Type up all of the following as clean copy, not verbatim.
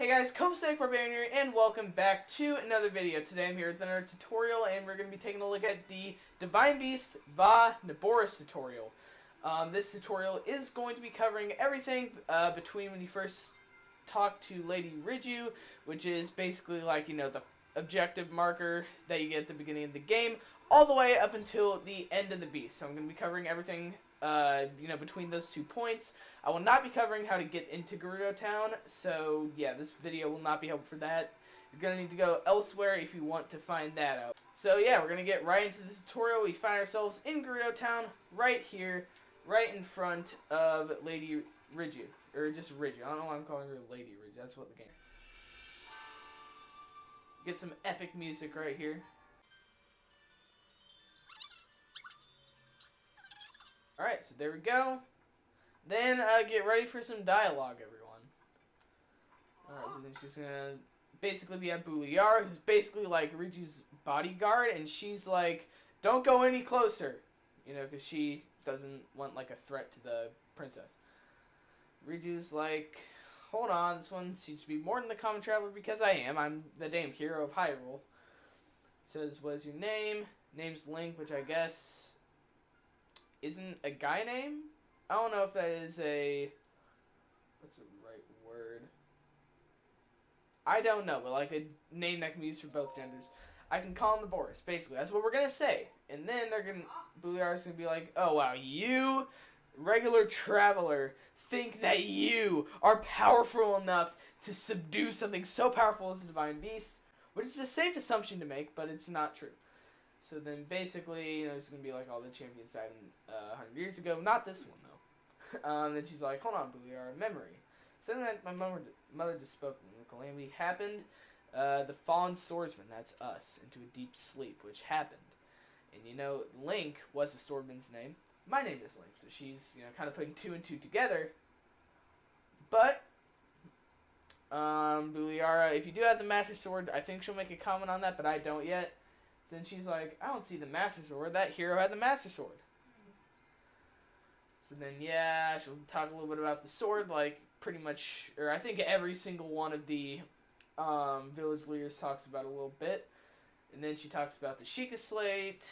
Hey guys, Copacetic Barbarian here, and welcome back to another video. Today I'm here with another tutorial, and we're going to be taking a look at the Divine Beast Vah Naboris tutorial. This tutorial is going to be covering everything between when you first talk to Lady Riju, which is basically like, you know, the objective marker that you get at the beginning of the game, all the way up until the end of the beast. So I'm going to be covering everything between those 2 points. I will not be covering how to get into Gerudo Town, so yeah, this video will not be helpful for that. You're going to need to go elsewhere if you want to find that out. So yeah, we're going to get right into the tutorial. We find ourselves in Gerudo Town, right here, right in front of Lady Riju. Or just Riju. I don't know why I'm calling her Lady Riju. That's what the game. Get some epic music right here. Alright, so there we go. Then get ready for some dialogue, everyone. Alright, so then she's gonna basically be at Buliara, who's basically like Riju's bodyguard, and she's like, don't go any closer. You know, because she doesn't want like a threat to the princess. Riju's like, hold on, this one seems to be more than the common traveler because I am. I'm the damn hero of Hyrule. Says, what is your name? Name's Link, which I guess isn't a guy name? I don't know if that is a... what's the right word? I don't know, but like a name that can be used for both genders. I can call him the Boris, basically. That's what we're going to say. And then they're going to... Buliara's going to be like, oh wow, you, regular traveler, think that you are powerful enough to subdue something so powerful as a divine beast, which is a safe assumption to make, but it's not true. So then basically, you know, it's going to be like all the champions died 100 years ago. Not this one, though. Then she's like, hold on, Buliara, memory. Something that my mother just spoke when the calamity happened. The fallen swordsman, that's us, into a deep sleep, which happened. And, you know, Link was the swordman's name. My name is Link, so she's, you know, kind of putting 2 and 2 together. But, Buliara, if you do have the Master Sword, I think she'll make a comment on that, but I don't yet. So then she's like, I don't see the Master Sword. That hero had the Master Sword. So then, yeah, she'll talk a little bit about the sword, like, pretty much, or I think every single one of the village leaders talks about it a little bit. And then she talks about the Sheikah Slate.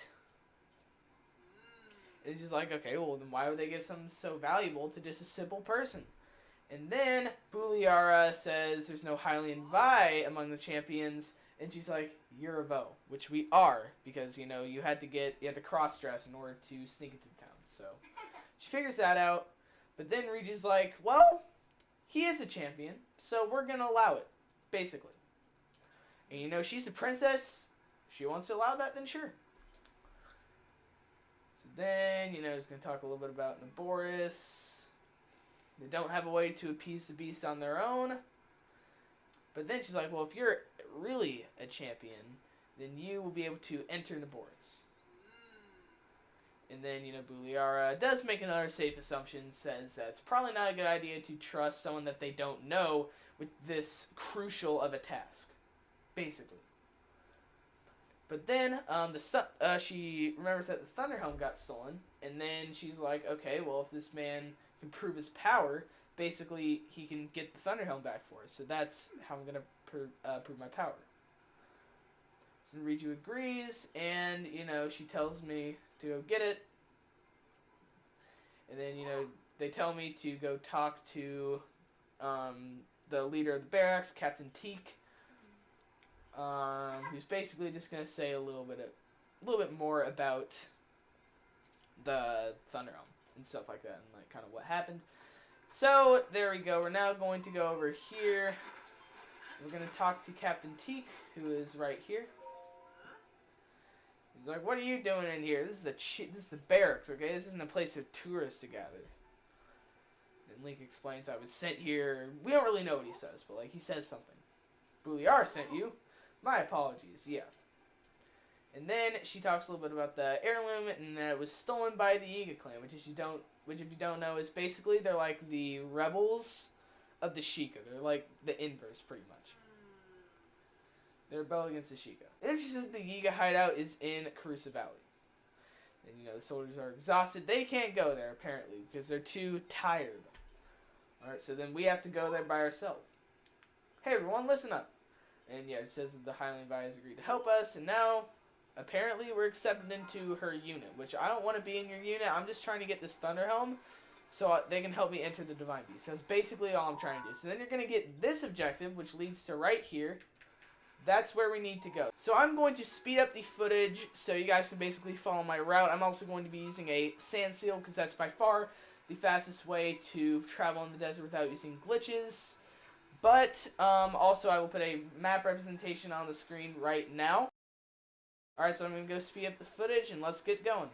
And she's like, okay, well, then why would they give something so valuable to just a simple person? And then Buliara says there's no Hylian Vi among the champions. And she's like, you're a Vo, which we are, because, you know, you had to cross-dress in order to sneak into the town. So she figures that out. But then Riju's like, well, he is a champion, so we're going to allow it, basically. And, you know, she's a princess. If she wants to allow that, then sure. So then, you know, he's going to talk a little bit about Naboris. They don't have a way to appease the beast on their own. But then she's like, well, if you're really a champion, then you will be able to enter Naboris. And then, you know, Buliara does make another safe assumption, says that it's probably not a good idea to trust someone that they don't know with this crucial of a task, basically. But then she remembers that the Thunder Helm got stolen, and then she's like, okay, well, if this man can prove his power, basically he can get the Thunder Helm back for us. So that's how I'm going to prove my power. So Riju agrees, and, you know, she tells me to go get it. And then, you know, they tell me to go talk to the leader of the barracks, Captain Teak, who's basically just going to say a little bit more about the Thunder Helm and stuff like that, and like kind of what happened. So there we go. We're now going to go over here. We're going to talk to Captain Teak, who is right here. He's like, what are you doing in here? This is the barracks, okay? This isn't a place for tourists to gather. And Link explains, I was sent here. We don't really know what he says, but like he says something. Buliara sent you. My apologies, yeah. And then she talks a little bit about the heirloom and that it was stolen by the Yiga clan, which if you don't know is basically they're like the rebels of the Sheikah. They're like the inverse, pretty much. They're rebelled against the Sheikah. And then she says the Yiga hideout is in Carusa Valley. And, you know, the soldiers are exhausted. They can't go there, apparently, because they're too tired. Alright, so then we have to go there by ourselves. hey everyone, listen up. And yeah, it says that the Highland Vi has agreed to help us, and now apparently we're accepted into her unit, which I don't want to be in your unit. I'm just trying to get this Thunder Helm so they can help me enter the Divine Beast. That's basically all I'm trying to do. So then you're going to get this objective, which leads to right here. That's where we need to go. So I'm going to speed up the footage so you guys can basically follow my route. I'm also going to be using a sand seal because that's by far the fastest way to travel in the desert without using glitches. But also I will put a map representation on the screen right now. Alright, so I'm going to go speed up the footage and let's get going.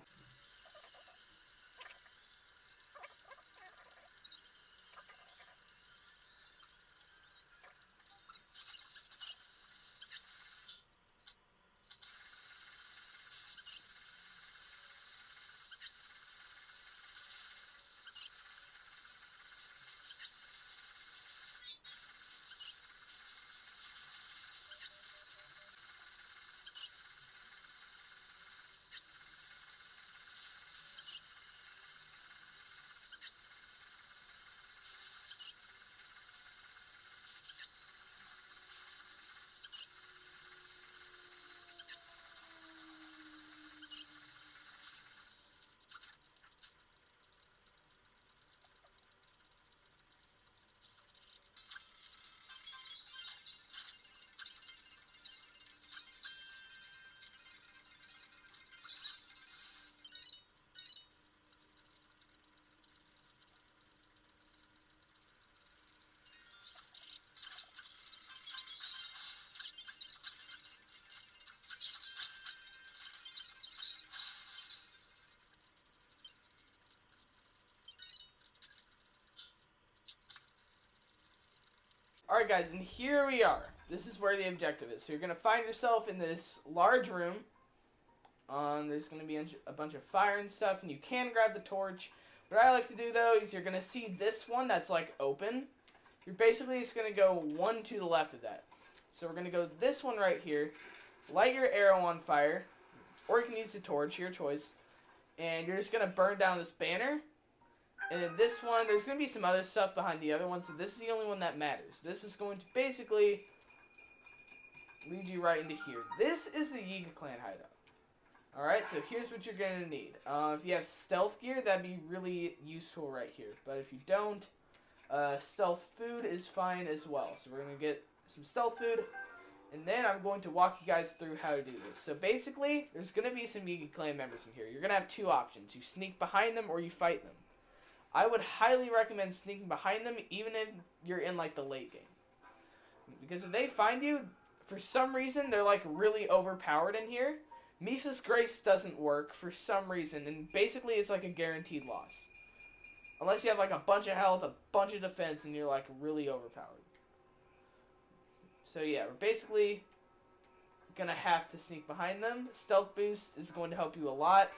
Alright guys, and here we are. This is where the objective is. So you're going to find yourself in this large room. There's going to be a bunch of fire and stuff, and you can grab the torch. What I like to do, though, is you're going to see this one that's, like, open. You're basically just going to go one to the left of that. So we're going to go this one right here. Light your arrow on fire, or you can use the torch, your choice. And you're just going to burn down this banner. And then this one, there's going to be some other stuff behind the other one, so this is the only one that matters. This is going to basically lead you right into here. This is the Yiga Clan hideout. Alright, so here's what you're going to need. If you have stealth gear, that'd be really useful right here. But if you don't, stealth food is fine as well. So we're going to get some stealth food, and then I'm going to walk you guys through how to do this. So basically, there's going to be some Yiga Clan members in here. You're going to have two options. You sneak behind them or you fight them. I would highly recommend sneaking behind them, even if you're in, like, the late game. Because if they find you, for some reason, they're, like, really overpowered in here. Mephi's Grace doesn't work for some reason, and basically it's, like, a guaranteed loss. Unless you have, like, a bunch of health, a bunch of defense, and you're, like, really overpowered. So, yeah, we're basically gonna have to sneak behind them. Stealth boost is going to help you a lot.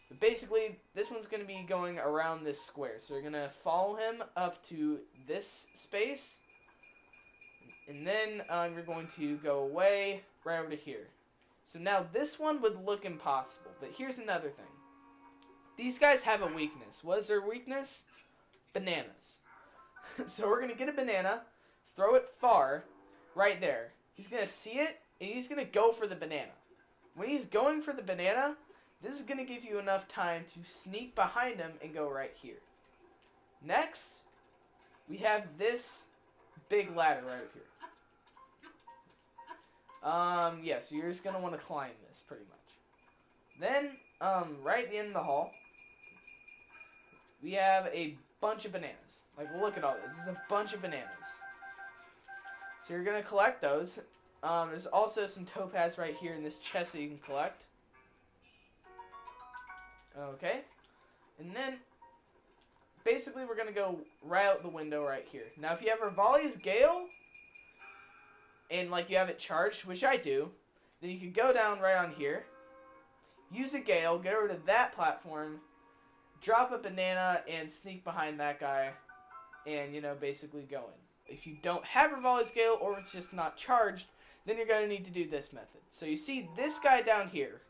But basically, this one's going to be going around this square. So you're going to follow him up to this space. And then you're going to go away right over to here. So now this one would look impossible. But here's another thing. These guys have a weakness. What is their weakness? Bananas. So we're going to get a banana, throw it far, right there. He's going to see it, and he's going to go for the banana. When he's going for the banana, this is going to give you enough time to sneak behind him and go right here. Next, we have this big ladder right here. Yeah, so you're just going to want to climb this pretty much. Then, right at the end of the hall, we have a bunch of bananas. Like, look at all this. This is a bunch of bananas. So you're going to collect those. There's also some topaz right here in this chest that you can collect. Okay, and then basically we're going to go right out the window right here. Now if you have Rivali's Gale, and like you have it charged, which I do, then you can go down right on here, use a Gale, get over to that platform, drop a banana, and sneak behind that guy, and, you know, basically go in. If you don't have Rivali's Gale, or it's just not charged, then you're going to need to do this method. So you see this guy down here.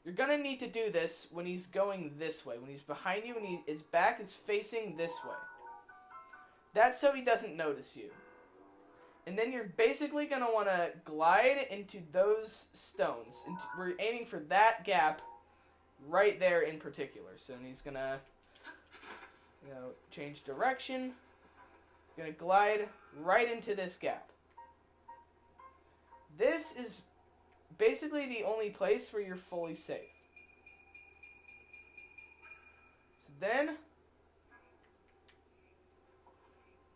You're going to need to do this when he's going this way. When he's behind you and his back is facing this way. That's so he doesn't notice you. And then you're basically going to want to glide into those stones. We're aiming for that gap right there in particular. So he's going to, change direction. Going to glide right into this gap. This is basically the only place where you're fully safe. So then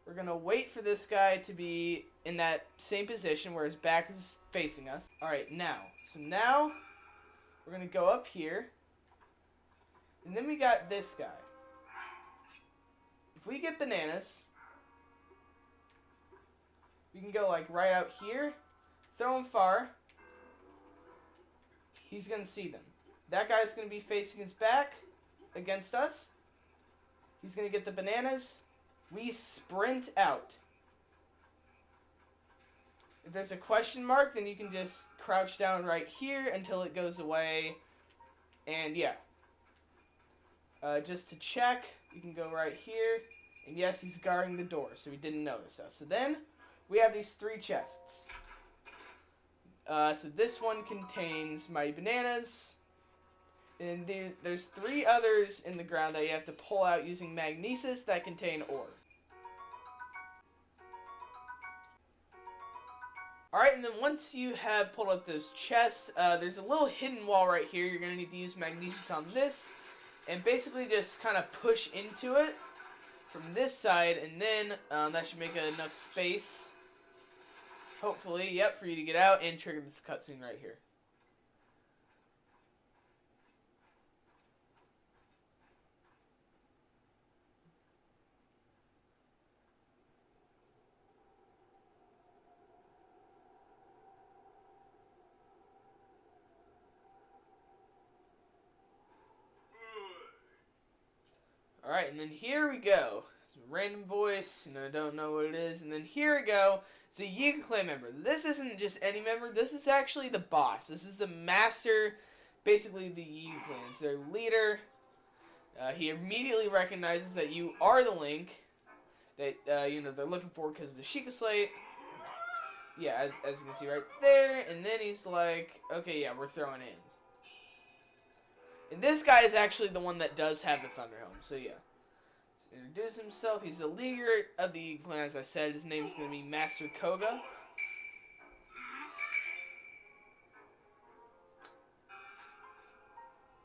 we're going to wait for this guy to be in that same position where his back is facing us. Alright, now. So now we're going to go up here. And then we got this guy. If we get bananas, we can go like right out here, throw him far. He's going to see them. That guy's going to be facing his back against us. He's going to get the bananas. We sprint out. If there's a question mark, then you can just crouch down right here until it goes away. And yeah. Just to check, you can go right here. And yes, he's guarding the door, so he didn't notice us. So then, we have these 3 chests. So this one contains my bananas. And there's 3 others in the ground that you have to pull out using magnesis that contain ore. Alright, and then once you have pulled up those chests, there's a little hidden wall right here. You're going to need to use magnesis on this. And basically just kind of push into it from this side. And then that should make enough space. Hopefully, yep, for you to get out and trigger this cutscene right here. Alright, and then here we go. It's a random voice, I don't know what it is. And then here we go. It's a Yiga clan member. This isn't just any member. This is actually the boss. This is the master, basically the Yiga clan. It's their leader. He immediately recognizes that you are the Link that, they're looking for because of the Sheikah Slate. Yeah, as you can see right there. And then he's like, okay, yeah, we're throwing in. And this guy is actually the one that does have the Thunder Helm, so yeah. Let's introduce himself. He's the leader of the clan, as I said. His name's going to be Master Koga.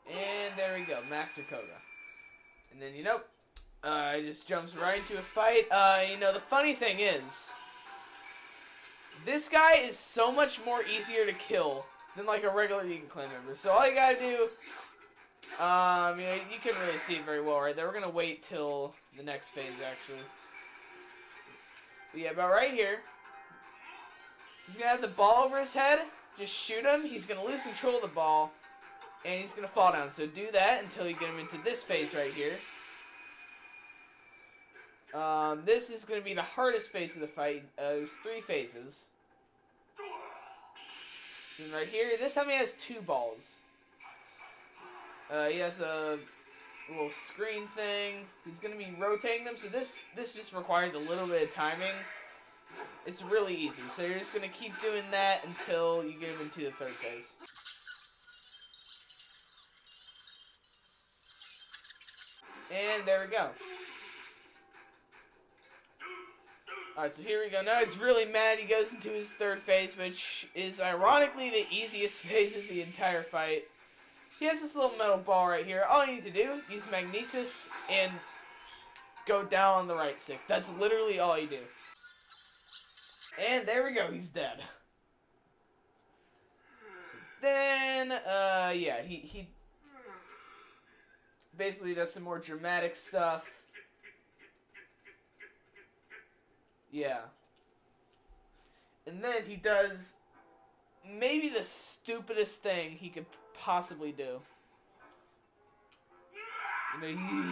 And there we go, Master Koga. And then, he just jumps right into a fight. The funny thing is, this guy is so much more easier to kill than like a regular Yiga clan member. So all you gotta do, you couldn't really see it very well right there. We're gonna wait till the next phase, actually. But yeah, about right here, he's gonna have the ball over his head. Just shoot him. He's gonna lose control of the ball, and he's gonna fall down. So do that until you get him into this phase right here. This is gonna be the hardest phase of the fight. There's 3 phases. So right here, this time he has 2 balls. He has a little screen thing. He's going to be rotating them. So this just requires a little bit of timing. It's really easy. So you're just going to keep doing that until you get him into the 3rd phase. And there we go. Alright, so here we go. Now he's really mad. He goes into his 3rd phase, which is ironically the easiest phase of the entire fight. He has this little metal ball right here. All you need to do, use magnesis and go down on the right stick. That's literally all you do. And there we go, he's dead. So then, yeah, he basically does some more dramatic stuff. Yeah. And then he does maybe the stupidest thing he could possibly do.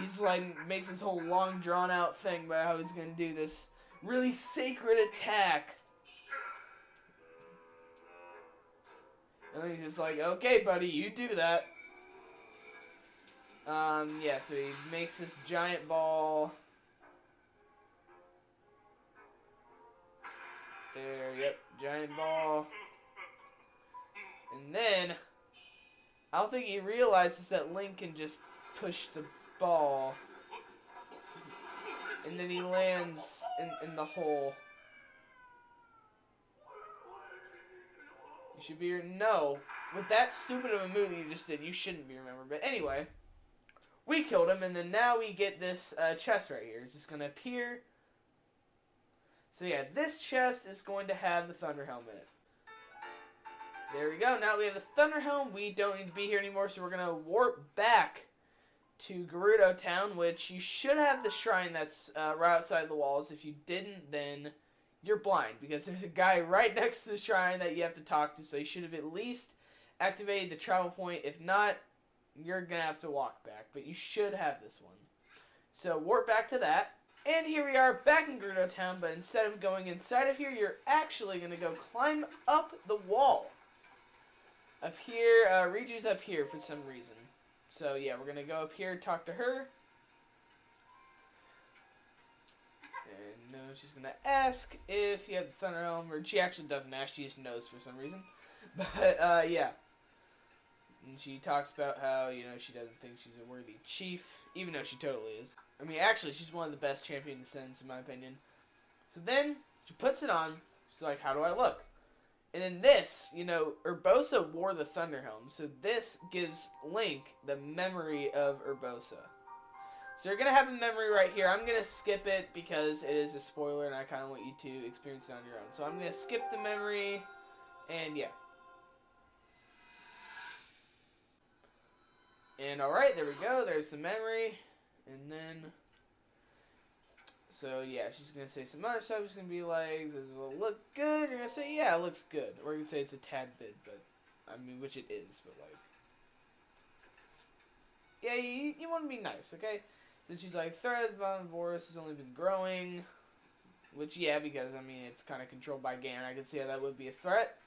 He's like, makes this whole long drawn out thing about how he's gonna do this really sacred attack. And then he's just like, okay buddy, you do that. Yeah, so he makes this giant ball. there. Yep, giant ball. And then, I don't think he realizes that Link can just push the ball. And then he lands in the hole. You should be... No. With that stupid of a move that you just did, you shouldn't be remembered. But anyway, we killed him, and then now we get this chest right here. It's just going to appear. So yeah, this chest is going to have the Thunder Helm in it. There we go. Now we have the Thunder Helm. We don't need to be here anymore, so we're going to warp back to Gerudo Town, which you should have the shrine that's right outside the walls. If you didn't, then you're blind, because there's a guy right next to the shrine that you have to talk to, so you should have at least activated the travel point. If not, you're going to have to walk back, but you should have this one. So warp back to that. And here we are back in Gerudo Town, but instead of going inside of here, you're actually going to go climb up the wall. Up here, Riju's up here for some reason. So yeah, we're going to go up here, talk to her. And no, she's going to ask if you have the Thunder Helm, or she actually doesn't ask, she just knows for some reason. But yeah. And she talks about how, you know, she doesn't think she's a worthy chief, even though she totally is. I mean, actually, she's one of the best champion descendants, in my opinion. So then, she puts it on. She's like, how do I look? And then this, you know, Urbosa wore the Thunder Helm. So this gives Link the memory of Urbosa. So you're going to have a memory right here. I'm going to skip it because it is a spoiler, and I kind of want you to experience it on your own. So I'm going to skip the memory, and yeah. And alright, there we go. There's the memory. And then, so yeah, she's going to say some other stuff. She's going to be like, does it look good? You're going to say, yeah, it looks good. Or you can say it's a tad bit, but, I mean, which it is, but like, yeah, you want to be nice, okay? So she's like, thread Vah Naboris has only been growing. Which, yeah, because, I mean, it's kind of controlled by gannon. I could see how that would be a threat.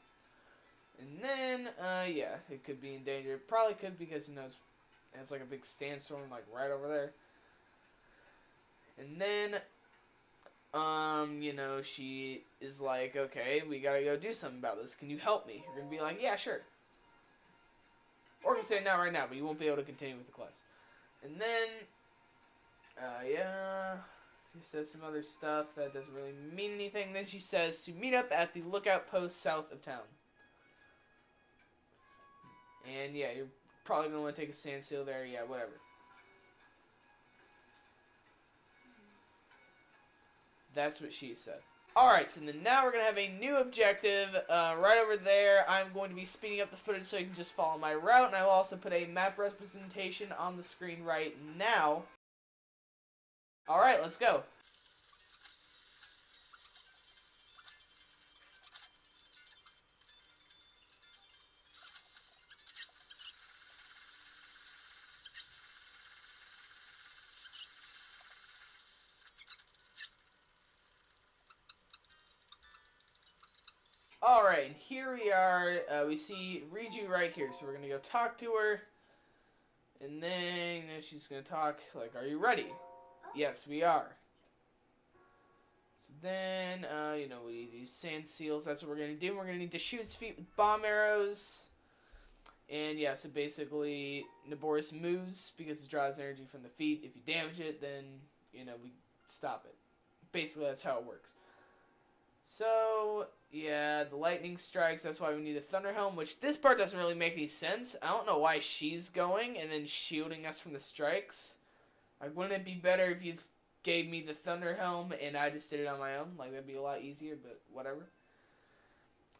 And then, yeah, it could be in danger. It probably could because, you know, it's like a big sandstorm, like, right over there. And then, you know, she is like, okay, we gotta go do something about this. Can you help me? You're gonna be like, yeah, sure. Or you can say not right now, but you won't be able to continue with the class. And then, yeah, she says some other stuff that doesn't really mean anything. Then she says to meet up at the lookout post south of town. And yeah, you're probably gonna want to take a standstill there. Yeah, whatever. That's what she said. Alright, so then now we're going to have a new objective right over there. I'm going to be speeding up the footage so you can just follow my route. And I will also put a map representation on the screen right now. Alright, let's go. Alright, and here we are. We see Riju right here, so we're going to go talk to her. And then, you know, she's going to talk, like, are you ready? Yes, we are. So then, you know, we do sand seals. That's what we're going to do. We're going to need to shoot his feet with bomb arrows. And, yeah, so basically, Naboris moves because it draws energy from the feet. If you damage it, then, you know, we stop it. Basically, that's how it works. So, yeah, the lightning strikes. That's why we need a Thunder Helm, which this part doesn't really make any sense. I don't know why she's going and then shielding us from the strikes. Like, wouldn't it be better if you gave me the Thunder Helm and I just did it on my own? Like, that'd be a lot easier, but whatever.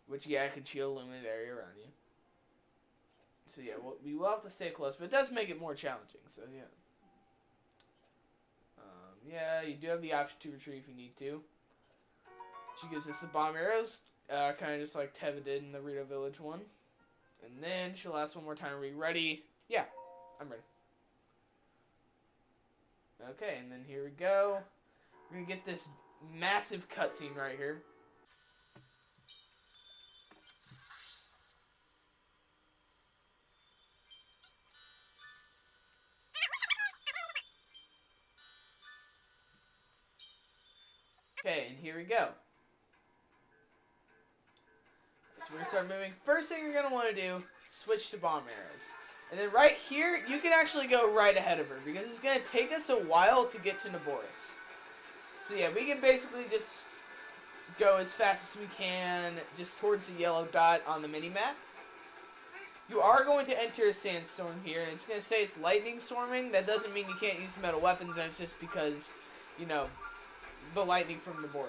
Which, yeah, I can shield a limited area around you. So, yeah, we will have to stay close, but it does make it more challenging, so, yeah. Yeah, you do have the option to retreat if you need to. She gives us the bomb arrows, kind of just like Teva did in the Rito Village one. And then she'll ask one more time, are we ready? Yeah, I'm ready. Okay, and then here we go. We're going to get this massive cutscene right here. Okay, and here we go. So we're going to start moving. First thing you're going to want to do, switch to bomb arrows. And then right here, you can actually go right ahead of her, because it's going to take us a while to get to Naboris. So yeah, we can basically just go as fast as we can just towards the yellow dot on the mini-map. You are going to enter a sandstorm here, and it's going to say it's lightning storming. That doesn't mean you can't use metal weapons. That's just because, you know, the lightning from Naboris.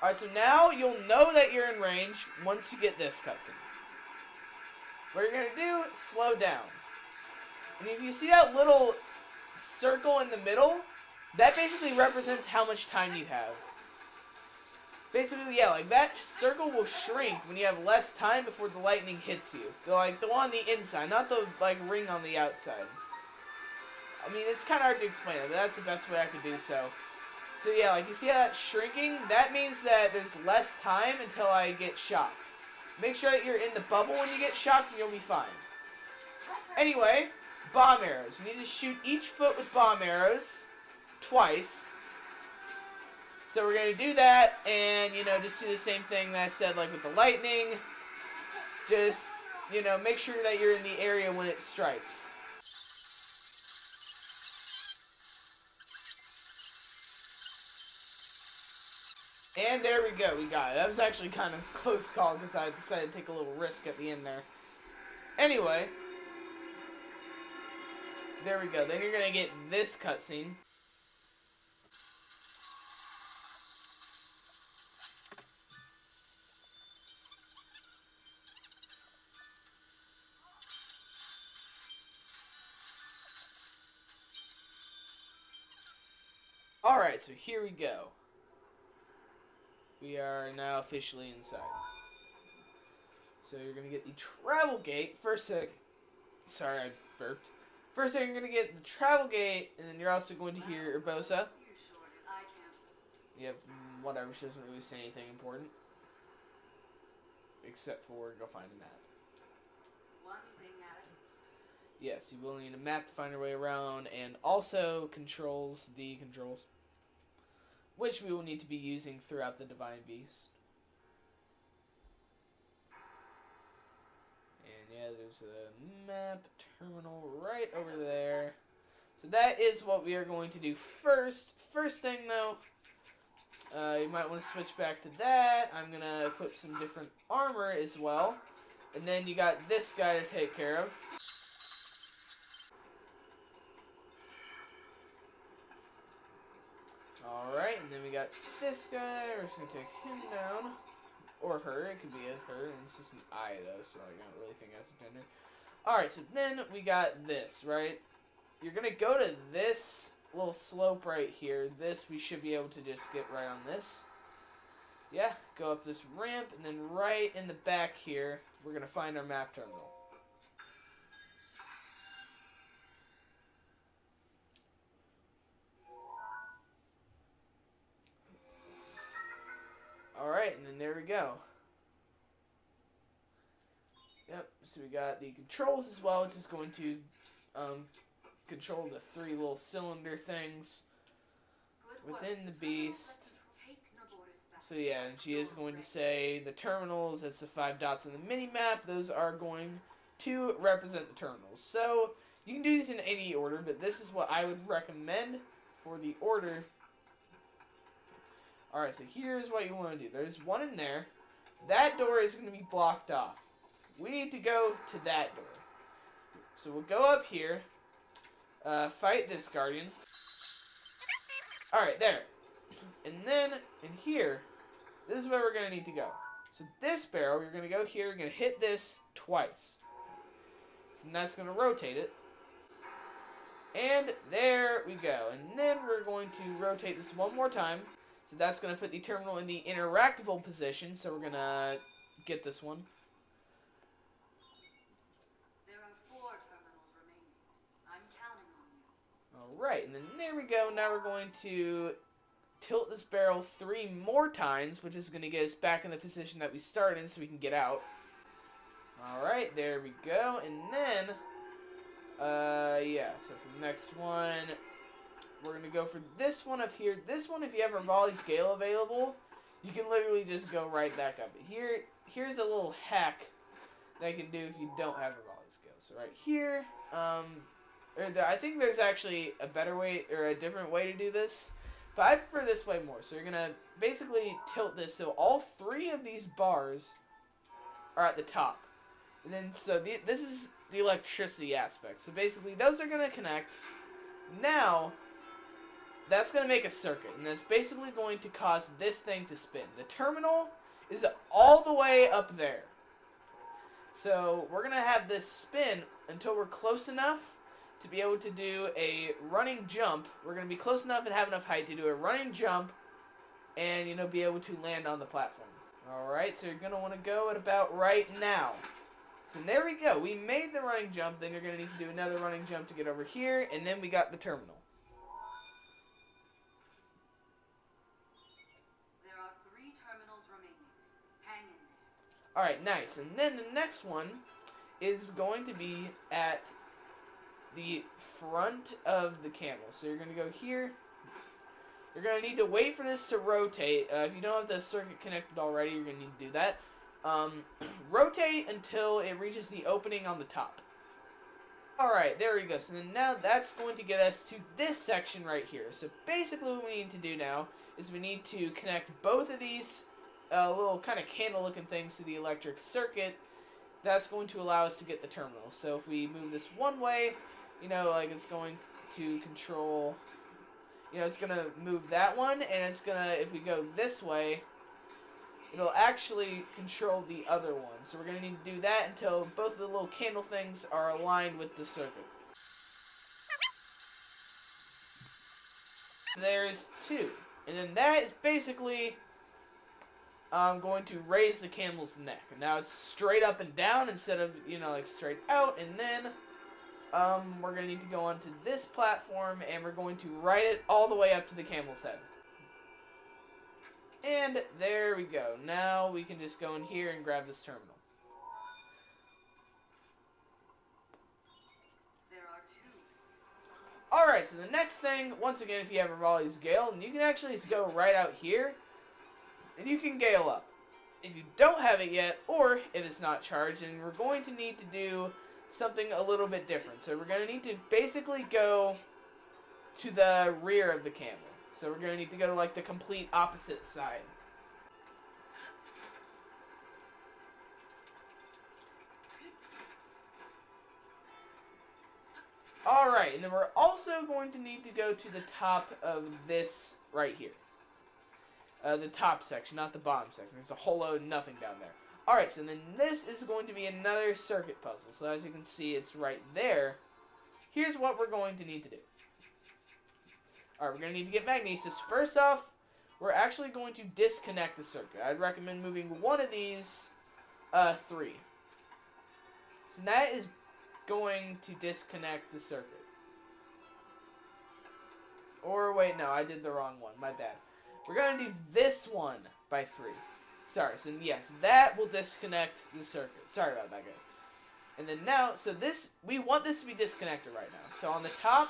Alright, so now you'll know that you're in range once you get this cutscene. What you're going to do, slow down. And if you see that little circle in the middle, that basically represents how much time you have. Basically, yeah, like that circle will shrink when you have less time before the lightning hits you. The one on the inside, not the ring on the outside. I mean, it's kind of hard to explain it, but that's the best way I could do so. So yeah, like you see how that's shrinking? That means that there's less time until I get shocked. Make sure that you're in the bubble when you get shocked and you'll be fine. Anyway, bomb arrows. You need to shoot each foot with bomb arrows twice. So we're going to do that, and, you know, just do the same thing that I said, like with the lightning. Just, you know, make sure that you're in the area when it strikes. And there we go, we got it. That was actually kind of close call because I decided to take a little risk at the end there. Anyway, there we go. Then you're going to get this cutscene. Alright, so here we go. We are now officially inside. So you're going to get the travel gate. Sorry, I burped. First thing, you're going to get the travel gate, and then you're also going to hear Urbosa. Yep, whatever. She doesn't really say anything important. Except for go find a map. Yes, you will need a map to find your way around, and also controls, which we will need to be using throughout the Divine Beast. And yeah, there's a map terminal right over there. So that is what we are going to do first. First thing though, you might want to switch back to that. I'm going to equip some different armor as well. And then you got this guy to take care of. Alright, and then we got this guy. We're just going to take him down. Or her. It could be a her. And it's just an I, though, so I don't really think that's a gender. Alright, so then we got this, right? You're going to go to this little slope right here. This, we should be able to just get right on this. Yeah, go up this ramp, and then right in the back here, we're going to find our map terminal. Alright, and then there we go. Yep, so we got the controls as well, which is going to control the 3 little cylinder things within the beast. So yeah, and she is going to say the terminals, that's the 5 dots on the mini-map, those are going to represent the terminals. So, you can do these in any order, but this is what I would recommend for the order. Alright, so here's what you want to do. There's one in there. That door is going to be blocked off. We need to go to that door. So we'll go up here, fight this guardian. Alright, there. And then, in here, this is where we're going to need to go. So this barrel, you're going to go here, you're going to hit this twice. So that's going to rotate it. And there we go. And then we're going to rotate this one more time. So that's going to put the terminal in the interactable position. So we're going to get this one. There are 4 terminals remaining. I'm counting on you. Alright, and then there we go. Now we're going to tilt this barrel 3 more times, which is going to get us back in the position that we started in so we can get out. Alright, there we go. And then, yeah, so for the next one, we're going to go for this one up here. This one, if you have Rivali's Gale available, you can literally just go right back up. Here's a little hack that you can do if you don't have Rivali's Gale. So right here, I think there's actually a better way, or a different way to do this, but I prefer this way more. So you're going to basically tilt this so all 3 of these bars are at the top. And then, so this is the electricity aspect. So basically, those are going to connect. Now, that's going to make a circuit, and that's basically going to cause this thing to spin. The terminal is all the way up there. So we're going to have this spin until we're close enough to be able to do a running jump. We're going to be close enough and have enough height to do a running jump and, you know, be able to land on the platform. Alright, so you're going to want to go at about right now. So there we go. We made the running jump. Then you're going to need to do another running jump to get over here. And then we got the terminal. There are 3 terminals remaining. Hang in there. Alright, nice. And then the next one is going to be at the front of the camel. So you're going to go here. You're going to need to wait for this to rotate. If you don't have the circuit connected already, you're going to need to do that. Rotate until it reaches the opening on the top. Alright, there we go. So then now that's going to get us to this section right here. So basically what we need to do now is we need to connect both of these little kind of candle looking things to the electric circuit. That's going to allow us to get the terminal. So if we move this one way, you know, like it's going to control, you know, it's going to move that one, and it's going to, if we go this way, it'll actually control the other one. So we're going to need to do that until both of the little candle things are aligned with the circuit. There's 2. And then that is basically going to raise the camel's neck. Now it's straight up and down instead of, you know, like straight out. And then we're going to need to go onto this platform, and we're going to ride it all the way up to the camel's head. And there we go. Now we can just go in here and grab this terminal. There are 2. Alright, so the next thing, once again, if you have Rivali's Gale, and you can actually just go right out here, and you can gale up. If you don't have it yet, or if it's not charged, then we're going to need to do something a little bit different. So we're going to need to basically go to the rear of the camel. So we're going to need to go to, like, the complete opposite side. Alright, and then we're also going to need to go to the top of this right here. The top section, not the bottom section. There's a whole load of nothing down there. Alright, so then this is going to be another circuit puzzle. So as you can see, it's right there. Here's what we're going to need to do. Alright, we're going to need to get magnesis. First off, we're actually going to disconnect the circuit. I'd recommend moving one of these 3. So that is going to disconnect the circuit. Or wait, no, I did the wrong one. My bad. We're going to do this one by 3. Sorry, so yes, that will disconnect the circuit. Sorry about that, guys. And then now, so this, we want this to be disconnected right now. So on the top,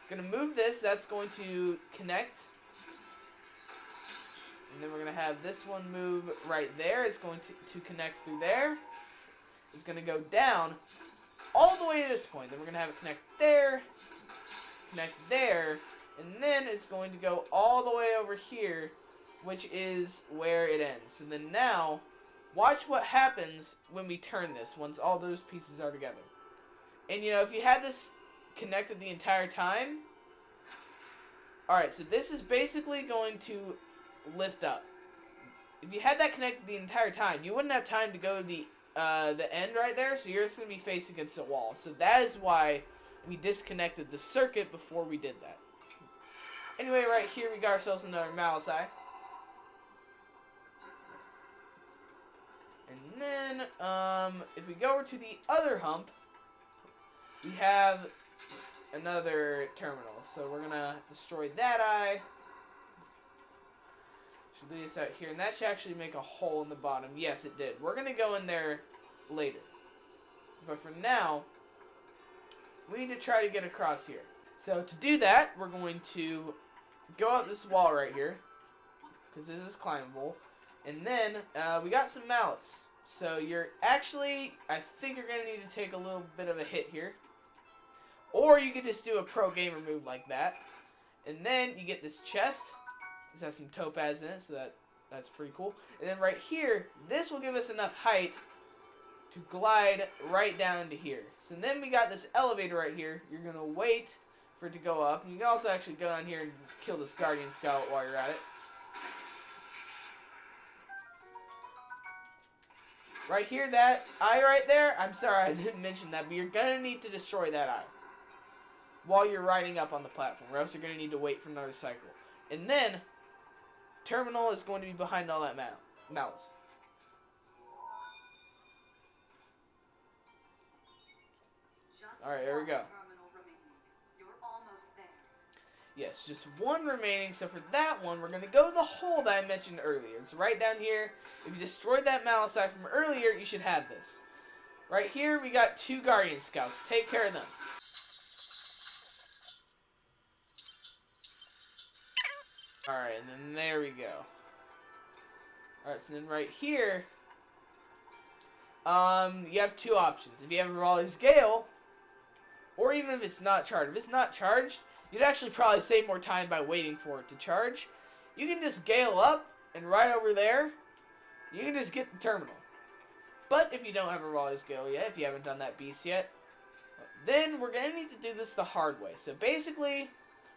we're going to move this. That's going to connect. And then we're going to have this one move right there. It's going to connect through there. It's going to go down all the way to this point. Then we're going to have it connect there, and then it's going to go all the way over here, which is where it ends. And then now, watch what happens when we turn this, once all those pieces are together. And, you know, if you had this connected the entire time, alright, so this is basically going to lift up. If you had that connected the entire time, you wouldn't have time to go to the end right there, so you're just going to be facing against the wall. So that is why we disconnected the circuit before we did that. Anyway, right here we got ourselves another mouse eye. And then, if we go over to the other hump, we have another terminal. So we're going to destroy that eye. Should leave this out here. And that should actually make a hole in the bottom. Yes, it did. We're going to go in there later. But for now, we need to try to get across here. So to do that, we're going to go up this wall right here, because this is climbable. And then we got some mallets. So you're actually, I think you're going to need to take a little bit of a hit here. Or you could just do a pro gamer move like that. And then you get this chest. This has some topaz in it, so that's pretty cool. And then right here, this will give us enough height to glide right down to here. So then we got this elevator right here. You're going to wait for it to go up. And you can also actually go down here and kill this Guardian Scout while you're at it. Right here, that eye right there, I'm sorry I didn't mention that, but you're going to need to destroy that eye while you're riding up on the platform, or else you're going to need to wait for another cycle. And then, terminal is going to be behind all that malice. Alright, here we go. Yes, just one remaining. So for that one, we're going to go to the hole that I mentioned earlier. It's right down here. If you destroyed that malice eye from earlier, you should have this. Right here, we got 2 Guardian Scouts. Take care of them. Alright, and then there we go. Alright, so then right here, you have 2 options. If you have Raleigh's Gale, or even if it's not charged. If it's not charged, you'd actually probably save more time by waiting for it to charge. You can just gale up, and right over there, you can just get the terminal. But if you don't have a Raleigh's Gale yet, if you haven't done that beast yet, then we're going to need to do this the hard way. So basically,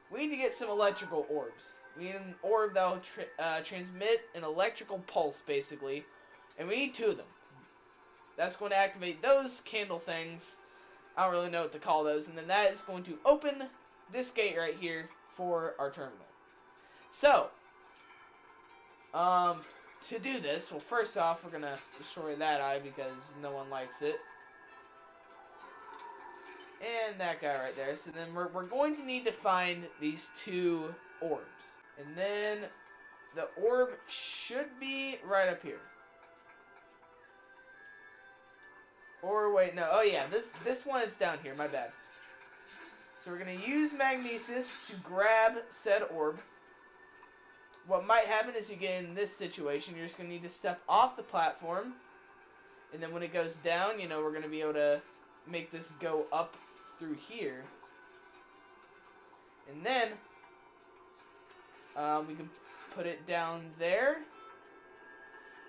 we need to get some electrical orbs. We need an orb that will transmit an electrical pulse, basically. And we need 2 of them. That's going to activate those candle things. I don't really know what to call those. And then that is going to open this gate right here for our terminal. So, to do this, well, first off, we're going to destroy that eye because no one likes it. And that guy right there. So then we're going to need to find these 2 orbs. And then the orb should be right up here. Or wait, no. Oh yeah, this one is down here. My bad. So we're going to use Magnesis to grab said orb. What might happen is you get in this situation, you're just going to need to step off the platform. And then when it goes down, you know, we're going to be able to make this go up through here. And then we can put it down there.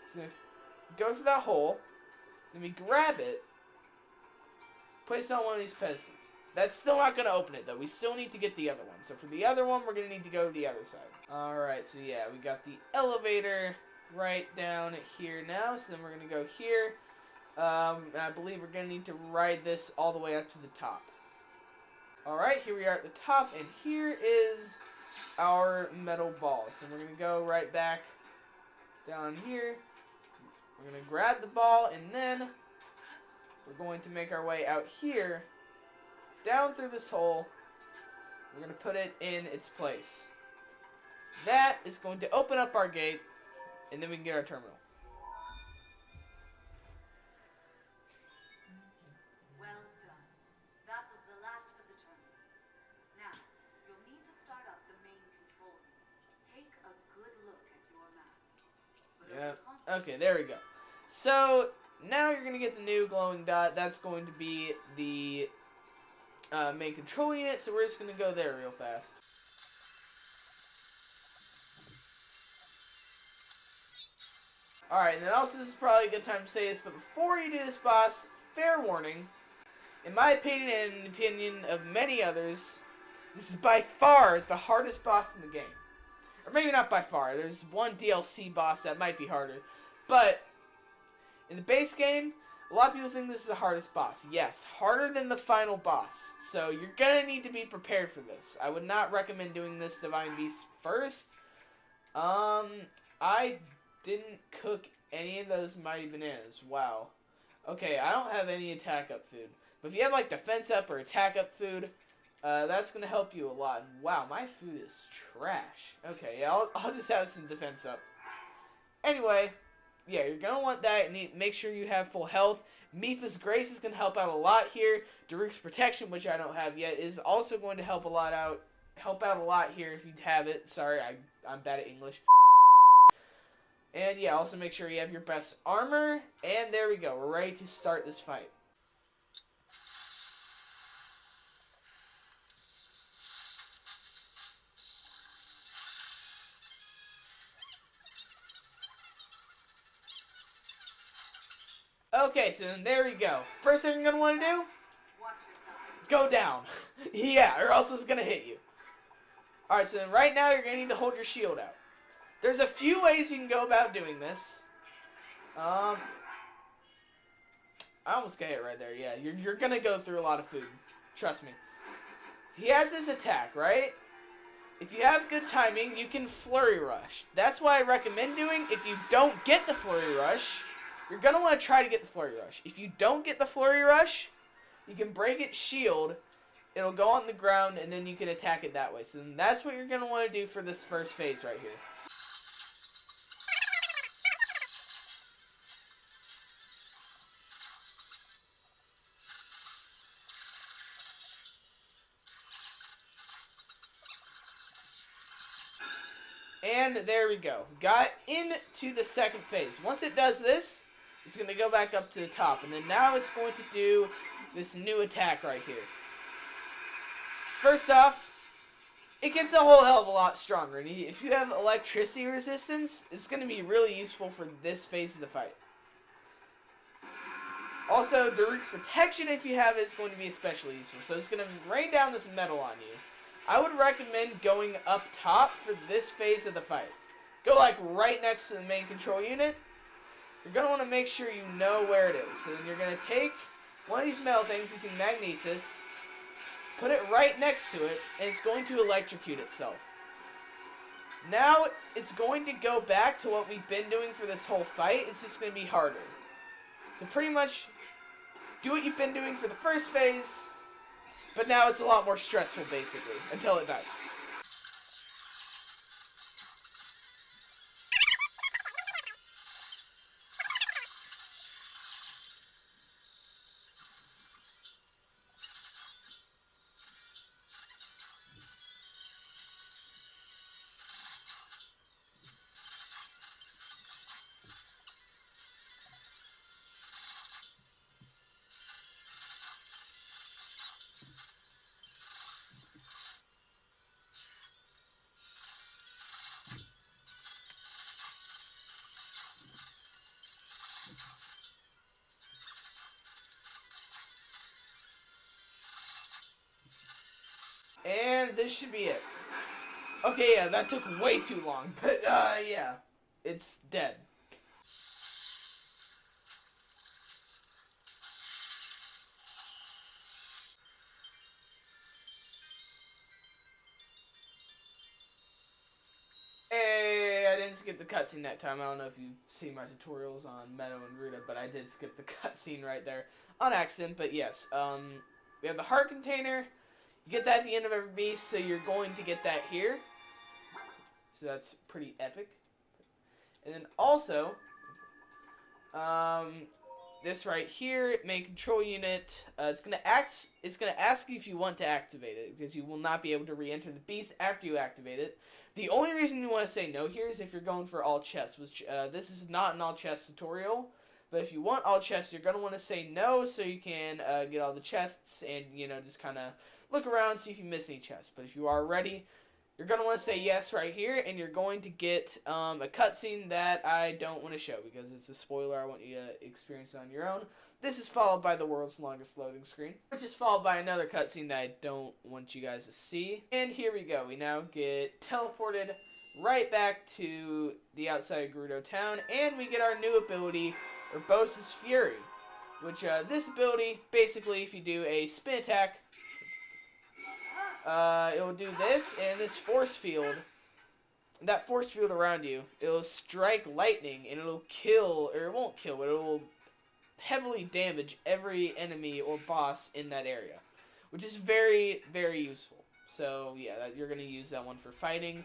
It's going to go through that hole. Then we grab it, place it on one of these pedestals. That's still not going to open it, though. We still need to get the other one. So for the other one, we're going to need to go to the other side. Alright, so yeah, we got the elevator right down here now. So then we're going to go here. And I believe we're going to need to ride this all the way up to the top. Alright, here we are at the top. And here is our metal ball. So we're going to go right back down here. We're going to grab the ball, and then we're going to make our way out here, down through this hole. We're going to put it in its place. That is going to open up our gate, and then we can get our terminal. Well done. That was the last of the terminals. Now, you'll need to start up the main control unit. Take a good look at your map. Yeah. Okay, there we go. So, now you're going to get the new glowing dot. That's going to be the main control unit, so we're just going to go there real fast. Alright, and then also this is probably a good time to say this, but before you do this boss, fair warning, in my opinion and in the opinion of many others, this is by far the hardest boss in the game. Or maybe not by far, there's one DLC boss that might be harder, but in the base game, a lot of people think this is the hardest boss. Yes, harder than the final boss. So you're going to need to be prepared for this. I would not recommend doing this Divine Beast first. I didn't cook any of those Mighty Bananas. Wow. Okay, I don't have any attack up food. But if you have like defense up or attack up food, that's going to help you a lot. And wow, my food is trash. Okay, yeah, I'll just have some defense up. Anyway, yeah, you're going to want that. And make sure you have full health. Mipha's Grace is going to help out a lot here. Daruk's Protection, which I don't have yet, is also going to help a lot out. Help out a lot here if you have it. Sorry, I'm bad at English. And yeah, also make sure you have your best armor. And there we go. We're ready to start this fight. Okay, so then there we go. First thing you're going to want to do, go down. Yeah, or else it's going to hit you. Alright, so then right now you're going to need to hold your shield out. There's a few ways you can go about doing this. I almost got it right there. Yeah, you're going to go through a lot of food. Trust me. He has his attack, right? If you have good timing, you can flurry rush. That's what I recommend doing. If you don't get the flurry rush, you're going to want to try to get the flurry rush. If you don't get the flurry rush, you can break its shield. It'll go on the ground, and then you can attack it that way. So that's what you're going to want to do for this first phase right here. And there we go. Got into the second phase. Once it does this, it's going to go back up to the top. And then now it's going to do this new attack right here. First off, it gets a whole hell of a lot stronger. And if you have electricity resistance, it's going to be really useful for this phase of the fight. Also, Daruk's Protection, if you have it, is going to be especially useful. So it's going to rain down this metal on you. I would recommend going up top for this phase of the fight. Go like right next to the main control unit. You're going to want to make sure you know where it is. So then you're going to take one of these metal things using magnesis, put it right next to it, and it's going to electrocute itself. Now it's going to go back to what we've been doing for this whole fight. It's just going to be harder. So pretty much do what you've been doing for the first phase, but now it's a lot more stressful, basically, until it dies. And this should be it. Okay, yeah, that took way too long. But, yeah. It's dead. Hey, I didn't skip the cutscene that time. I don't know if you've seen my tutorials on Meadow and Ruta, but I did skip the cutscene right there on accident. But yes, we have the heart container. You get that at the end of every beast, so you're going to get that here. So that's pretty epic. And then also, this right here, main control unit, it's gonna ask you if you want to activate it, because you will not be able to re-enter the beast after you activate it. The only reason you want to say no here is if you're going for all chests, which this is not an all chest tutorial. But if you want all chests, you're gonna want to say no, so you can get all the chests and just kind of look around, see if you miss any chests. But if you are ready, you're going to want to say yes right here, and you're going to get a cutscene that I don't want to show because it's a spoiler. I want you to experience it on your own. This is followed by the world's longest loading screen, which is followed by another cutscene that I don't want you guys to see. And here we go. We now get teleported right back to the outside of Gerudo Town, and we get our new ability, Urbosa's Fury, which this ability, basically, if you do a spin attack, it will do this, and this force field, that force field around you, it will strike lightning, and it'll kill, or it won't kill, but it will heavily damage every enemy or boss in that area, which is very, very useful. So, yeah, you're going to use that one for fighting,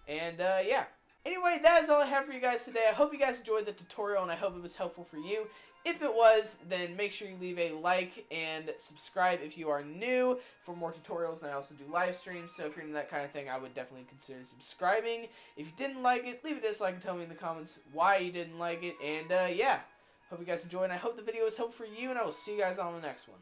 and, yeah. Anyway, that is all I have for you guys today. I hope you guys enjoyed the tutorial, and I hope it was helpful for you. If it was, then make sure you leave a like and subscribe if you are new for more tutorials. And I also do live streams, so if you're into that kind of thing, I would definitely consider subscribing. If you didn't like it, leave a dislike and tell me in the comments why you didn't like it. And yeah, hope you guys enjoyed, and I hope the video was helpful for you, and I will see you guys on the next one.